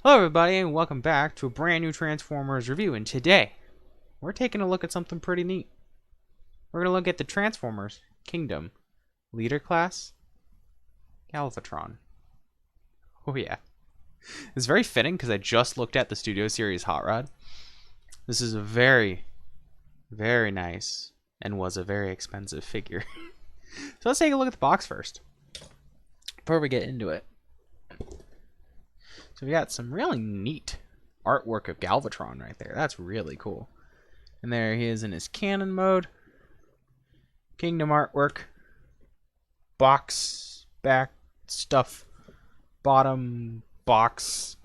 Hello everybody and welcome back to a brand new Transformers review, and today we're taking a look at something pretty neat. We're going to look at the Transformers Kingdom Leader Class Galvatron. Oh yeah. It's very fitting because I just looked at the Studio Series Hot Rod. This is a very, very nice and was a very expensive figure. So let's take a look at the box first before we get into it. So we got some really neat artwork of Galvatron right there. That's really cool. And there he is in his cannon mode. Kingdom artwork. Box, back, stuff, bottom, box.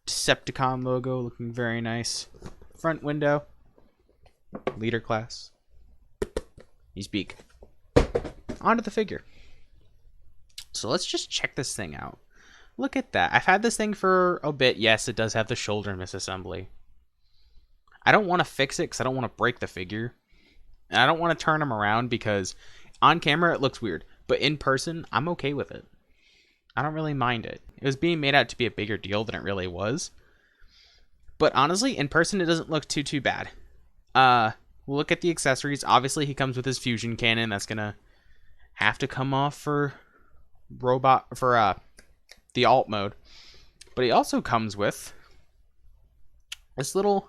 Decepticon logo looking very nice. Front window. Leader class. He's big. Onto the figure. So let's just check this thing out. Look at that. I've had this thing for a bit. Yes, it does have the shoulder misassembly. I don't want to fix it because I don't want to break the figure. And I don't want to turn him around because on camera it looks weird. But in person, I'm okay with it. I don't really mind it. It was being made out to be a bigger deal than it really was. But honestly, in person it doesn't look too bad. We'll look at the accessories. Obviously he comes with his fusion cannon. That's going to have to come off for the alt mode. But he also comes with this little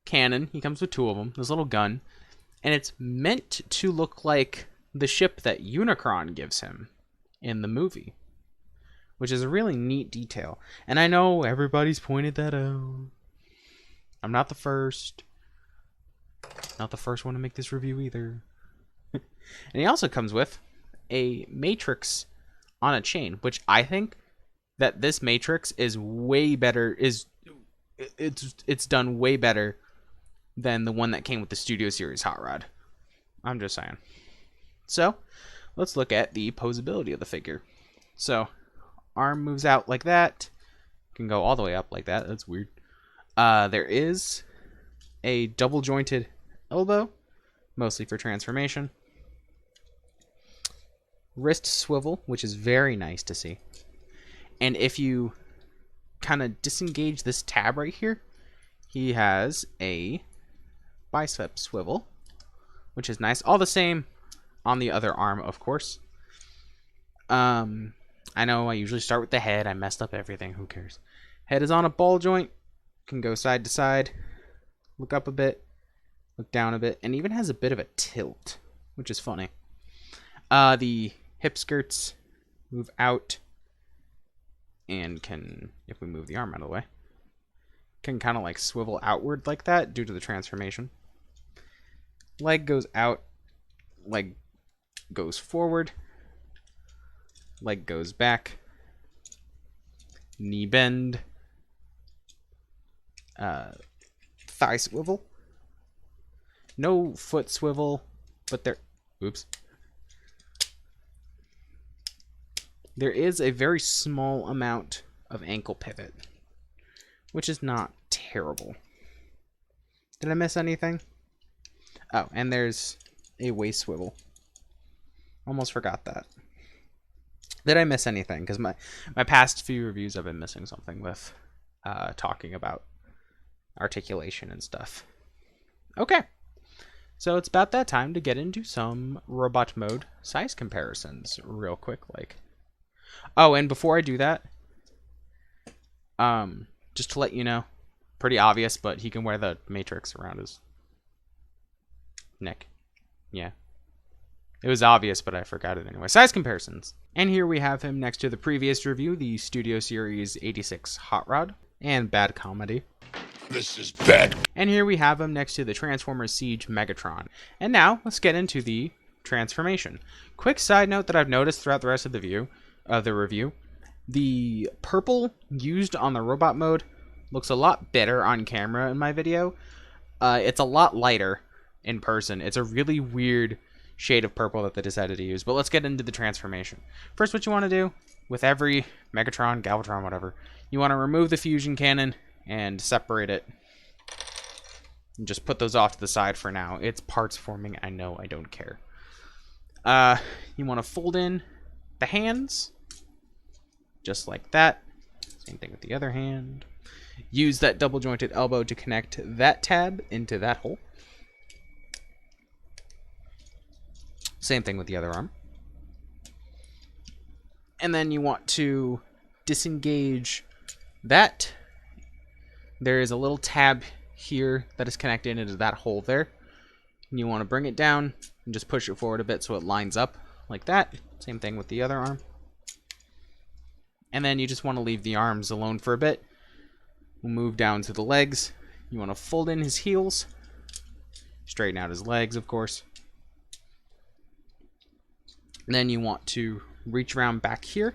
cannon. He comes with two of them. This little gun. And it's meant to look like the ship that Unicron gives him in the movie, which is a really neat detail. And I know everybody's pointed that out. I'm not the first. Not the first one to make this review either. And he also comes with a Matrix on a chain, which I think that this Matrix is way better. It's done way better than the one that came with the Studio Series Hot Rod. I'm just saying. So let's look at the posability of the figure. So arm moves out like that. Can go all the way up like that. That's weird. There is a double jointed elbow, mostly for transformation. Wrist swivel, which is very nice to see. And if you kind of disengage this tab right here, he has a bicep swivel, which is nice. All the same on the other arm, of course. I know I usually start with the head. I messed up everything. Who cares? Head is on a ball joint. Can go side to side. Look up a bit. Look down a bit. And even has a bit of a tilt, which is funny. The hip skirts move out. And can, if we move the arm out of the way, can kind of like swivel outward like that due to the transformation. Leg goes out. Leg goes forward. Leg goes back. Knee bend. Thigh swivel. No foot swivel, but there... Oops. There is a very small amount of ankle pivot, which is not terrible. Did I miss anything? Oh, and there's a waist swivel. Almost forgot that. Did I miss anything? Because my past few reviews I've been missing something with talking about articulation and stuff. Okay. So it's about that time to get into some robot mode size comparisons real quick. Oh, and before I do that, just to let you know, pretty obvious, but he can wear the Matrix around his neck. Yeah. It was obvious, but I forgot it anyway. Size comparisons. And here we have him next to the previous review, the Studio Series 86 Hot Rod and Bad Comedy. This is bad. And here we have him next to the Transformers Siege Megatron. And now, let's get into the transformation. Quick side note that I've noticed throughout the rest of the review. The purple used on the robot mode looks a lot better on camera in my video. It's a lot lighter in person. It's a really weird shade of purple that they decided to use. But let's get into the transformation. First, what you want to do with every Megatron, Galvatron, whatever, you want to remove the fusion cannon and separate it. And just put those off to the side for now. It's parts forming. I know. I don't care. You want to fold in the hands just like that. Same thing with the other hand. Use that double jointed elbow to connect that tab into that hole. Same thing with the other arm. And then you want to disengage that. There is a little tab here that is connected into that hole there. And you want to bring it down and just push it forward a bit so it lines up like that. Same thing with the other arm. And then you just want to leave the arms alone for a bit. We'll move down to the legs. You want to fold in his heels. Straighten out his legs, of course. And then you want to reach around back here.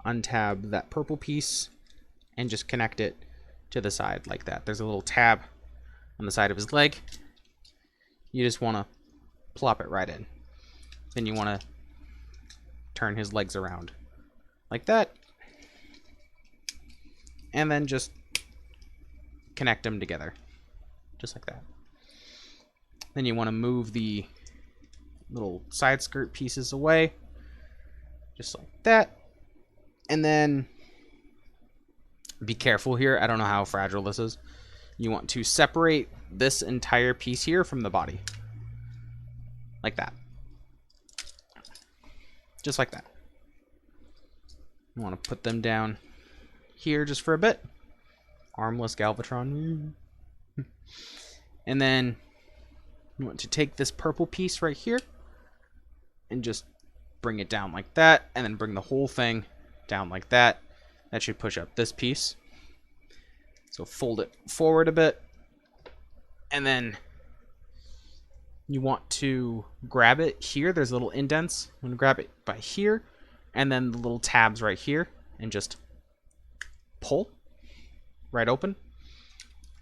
Untab that purple piece. And just connect it to the side like that. There's a little tab on the side of his leg. You just want to plop it right in. Then you want to turn his legs around like that. And then just connect them together. Just like that. Then you want to move the little side skirt pieces away. Just like that. And then be careful here. I don't know how fragile this is. You want to separate this entire piece here from the body. Like that. Just like that. You want to put them down here just for a bit. Armless Galvatron. And then you want to take this purple piece right here and just bring it down like that, and then bring the whole thing down like that. That should push up this piece. So fold it forward a bit, and then you want to grab it here. There's little indents. You want to grab it by here, and then the little tabs right here, and just pull right open.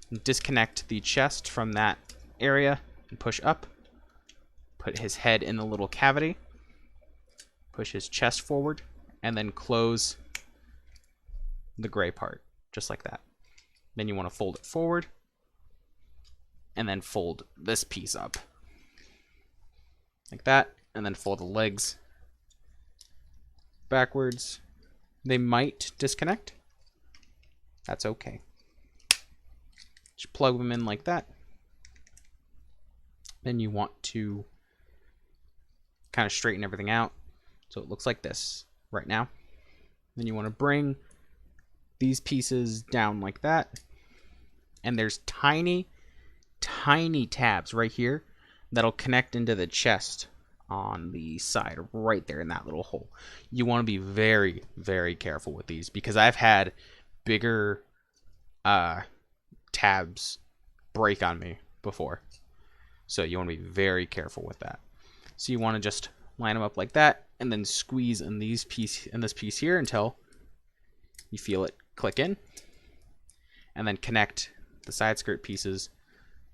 And disconnect the chest from that area and push up. Put his head in the little cavity. Push his chest forward, and then close the gray part, just like that. Then you want to fold it forward, and then fold this piece up like that, and then fold the legs backwards. They might disconnect. That's okay. Just plug them in like that. Then you want to kind of straighten everything out so it looks like this right now. Then you want to bring these pieces down like that. And there's tiny, tiny tabs right here that'll connect into the chest on the side right there in that little hole. You want to be very, very careful with these, because I've had bigger tabs break on me before. So you want to be very careful with that. So you want to just line them up like that, and then squeeze in this piece here until you feel it click in, and then connect the side skirt pieces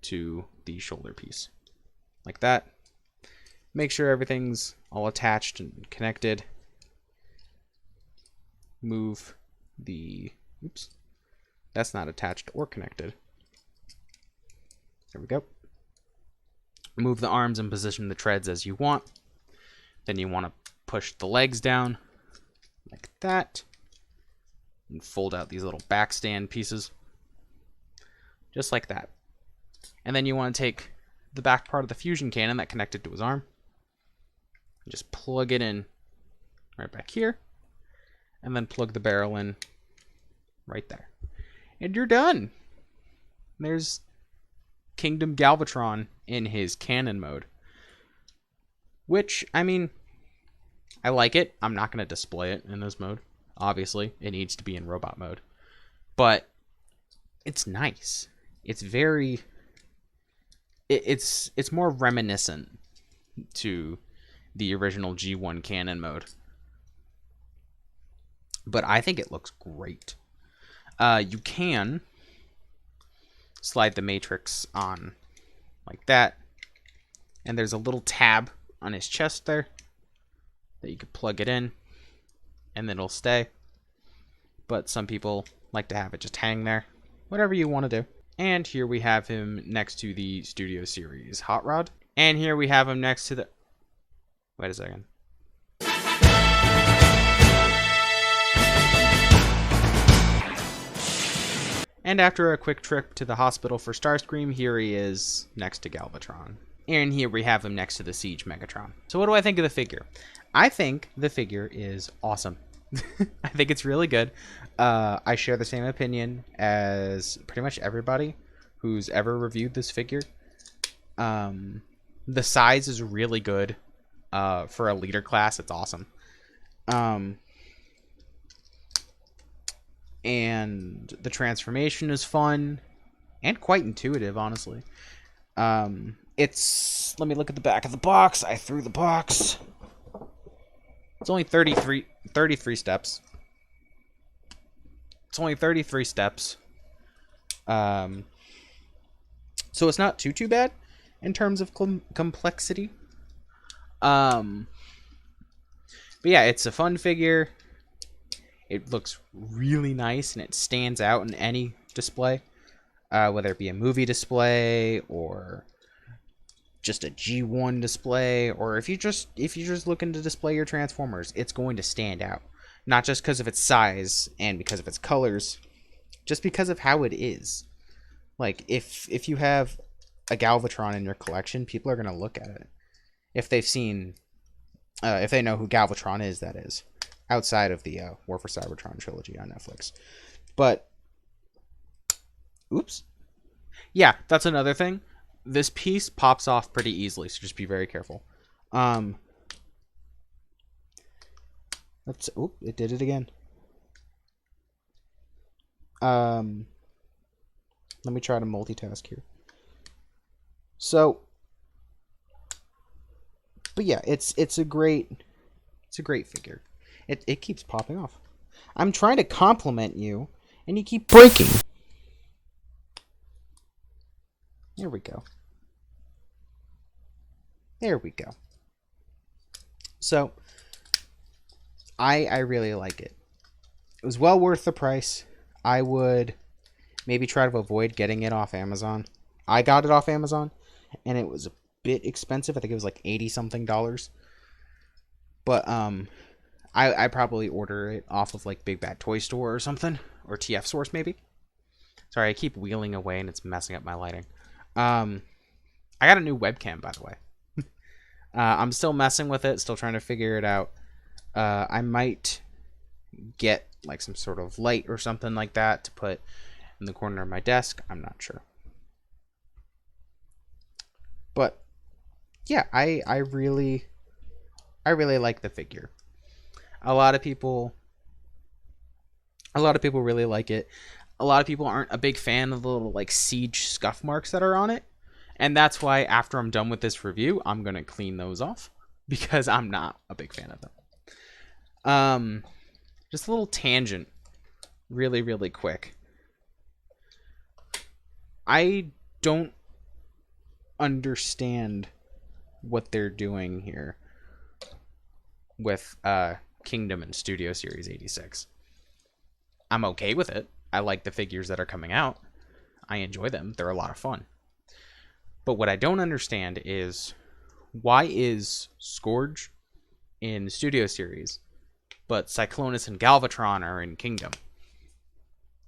to the shoulder piece like that. Make sure everything's all attached and connected. Move the, oops, that's not attached or connected. There we go. Move the arms and position the treads as you want. Then you want to push the legs down like that and fold out these little back stand pieces just like that. And then you want to take the back part of the fusion cannon that connected to his arm and just plug it in right back here, and then plug the barrel in right there, and you're done. There's Kingdom Galvatron in his cannon mode, which, I mean, I like it. I'm not going to display it in this mode. Obviously, it needs to be in robot mode, but it's nice. It's very, it's more reminiscent to the original G1 cannon mode, but I think it looks great. You can slide the matrix on like that, and there's a little tab on his chest there that you could plug it in, and then it'll stay. But some people like to have it just hang there. Whatever you want to do. And here we have him next to the Studio Series Hot Rod. And here we have him next to the... Wait a second. And after a quick trip to the hospital for Starscream, here he is next to Galvatron. And here we have him next to the Siege Megatron. So what do I think of the figure? I think the figure is awesome. I think it's really good. I share the same opinion as pretty much everybody who's ever reviewed this figure. The size is really good. For a leader class, it's awesome. And the transformation is fun and quite intuitive, honestly. Let me look at the back of the box. I threw the box. It's only 33 steps. It's only 33 steps. So it's not too bad in terms of complexity. But yeah, it's a fun figure. It looks really nice and it stands out in any display, whether it be a movie display or just a G1 display, or if you're just looking to display your Transformers, it's going to stand out. Not just because of its size and because of its colors, just because of how it is. Like if you have a Galvatron in your collection, people are going to look at it. If they've seen if they know who Galvatron is, that is, outside of the War for Cybertron trilogy on Netflix. But, oops. Yeah, that's another thing. This piece pops off pretty easily, so just be very careful. It did it again. Let me try to multitask here. So, but yeah, it's a great figure. It keeps popping off. I'm trying to compliment you, and you keep breaking. There we go. There we go. So, I really like it. It was well worth the price. I would maybe try to avoid getting it off Amazon. I got it off Amazon, and it was a bit expensive. I think it was like $80-something. But I probably order it off of like Big Bad Toy Store or something, or TF Source maybe. Sorry, I keep wheeling away and it's messing up my lighting. I got a new webcam, by the way. I'm still messing with it, still trying to figure it out. I might get like some sort of light or something like that to put in the corner of my desk. I'm not sure. But yeah, I really like the figure. A lot of people really like it. A lot of people aren't a big fan of the little like Siege scuff marks that are on it. And that's why after I'm done with this review, I'm going to clean those off because I'm not a big fan of them. Just a little tangent really quick. I don't understand what they're doing here with Kingdom and Studio Series 86. I'm okay with it. I like the figures that are coming out. I enjoy them. They're a lot of fun. But what I don't understand is why is Scourge in Studio Series, but Cyclonus and Galvatron are in Kingdom?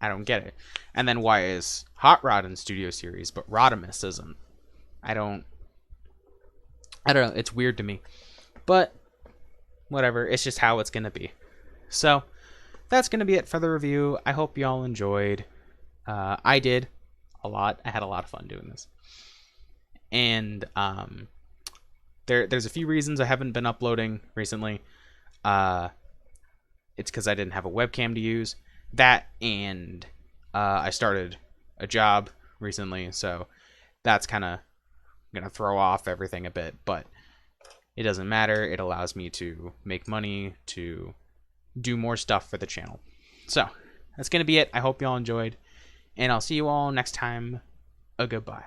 I don't get it. And then why is Hot Rod in Studio Series, but Rodimus isn't? I don't know. It's weird to me. But whatever. It's just how it's going to be. So that's going to be it for the review. I hope y'all enjoyed. I did a lot. I had a lot of fun doing this. And there's a few reasons I haven't been uploading recently. It's because I didn't have a webcam to use. That and I started a job recently, so that's kind of gonna throw off everything a bit. But it doesn't matter. It allows me to make money, to do more stuff for the channel. So that's gonna be it. I hope y'all enjoyed, and I'll see you all next time. Goodbye.